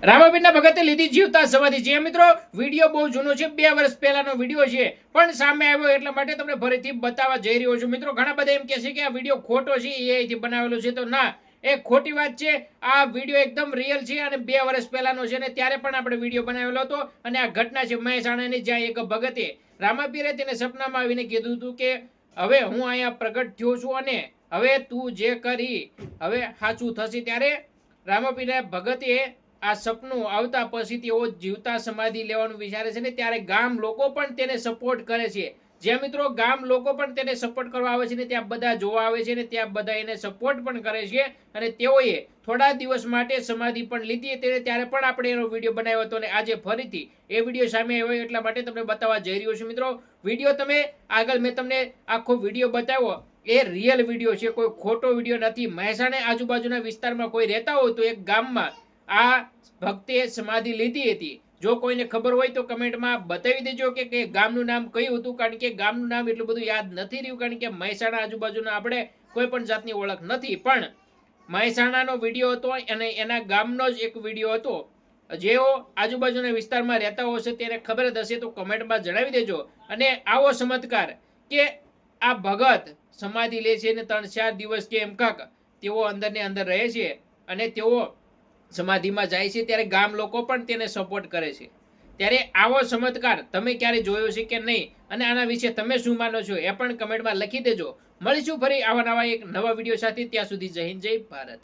રામાપીરના ભગતે લીધી જીવતા સમાધિ છે મિત્રો, વિડીયો બહુ જૂનો છે, 2 વર્ષ પહેલાનો વિડીયો છે, પણ સામે આવ્યો એટલા માટે તમને ફરીથી બતાવવા જઈ રહ્યો છું મિત્રો. ઘણા બધા એમ કહે છે કે આ વિડીયો ખોટો છે, AI થી બનાવેલો છે, તો ના, એ ખોટી વાત છે. આ વિડીયો એકદમ રિયલ છે અને 2 વર્ષ પહેલાનો છે અને ત્યારે પણ આપણે વિડીયો બનાવેલો હતો. અને આ ઘટના છે મહેસાણાની, જ્યાં એક ભગતે રામાપીરે તેને સપનામાં આવીને કીધું હતું કે હવે હું અહીંયા પ્રગટ થયો છું અને હવે તું જે કરી હવે સાચું થશે. ત્યારે રામાપીરના ભગતે આ સપનું આવતા પછી તેઓ જીવતા સમાધિ લેવાનું વિચારે છે ને ત્યારે ગામ લોકો પણ તેને સપોર્ટ કરે છે. જ્યાં મિત્રો ગામ લોકો પણ તેને સપોર્ટ કરવા આવે છે ને ત્યાં બધા જોવા આવે છે ને ત્યાં બધા એને સપોર્ટ પણ કરે છે. અને તેઓએ થોડા દિવસ માટે સમાધિ પણ લીધી હતી, ત્યારે પણ આપણે એનો વિડીયો બનાવ્યો હતો અને આજે ફરીથી એ વિડીયો સામે આવ્યો એટલા માટે તમને બતાવવા જઈ રહ્યો છું મિત્રો. વિડીયો તમે આગળ મેં તમને આખો વિડીયો બતાવ્યો, એ રિયલ વિડીયો છે, કોઈ ખોટો વિડીયો નથી. મહેસાણા આજુબાજુના વિસ્તારમાં કોઈ રહેતા હોય તો એક ગામમાં આ ભક્તે સમાધિ લીધી હતી. જો કોઈને ખબર હોય તો કમેન્ટમાં બતાવી દેજો કે ગામનું નામ કયું હતું, કારણ કે ગામનું નામ એટલું બધું યાદ નથી રહ્યું, કારણ કે મહેસાણા આજુબાજુના આપણે કોઈ પણ જાતની ઓળખ નથી. પણ મહેસાણાનો વિડીયો હતો અને એના ગામનો જ એક વિડીયો હતો. જેઓ આજુબાજુના વિસ્તારમાં રહેતા હશે તેને ખબર જ હશે તો કમેન્ટમાં જણાવી દેજો. અને આવો ચમત્કાર કે આ ભગત સમાધિ લે છે ને 3-4 દિવસ કે એમ કાક તેઓ અંદર ને અંદર રહે છે અને તેઓ સમાધિમાં જાય છે, ત્યારે ગામ લોકો પણ તેને સપોર્ટ કરે છે. ત્યારે આવો ચમત્કાર તમે ક્યારે જોયો છે કે નહીં, અને આના વિશે તમે શું માનો છો એ પણ કમેન્ટમાં લખી દેજો. મળીશું ફરી આવા નવા એક નવા વિડીયો સાથે. ત્યાં સુધી જય હિન્દ, જય ભારત.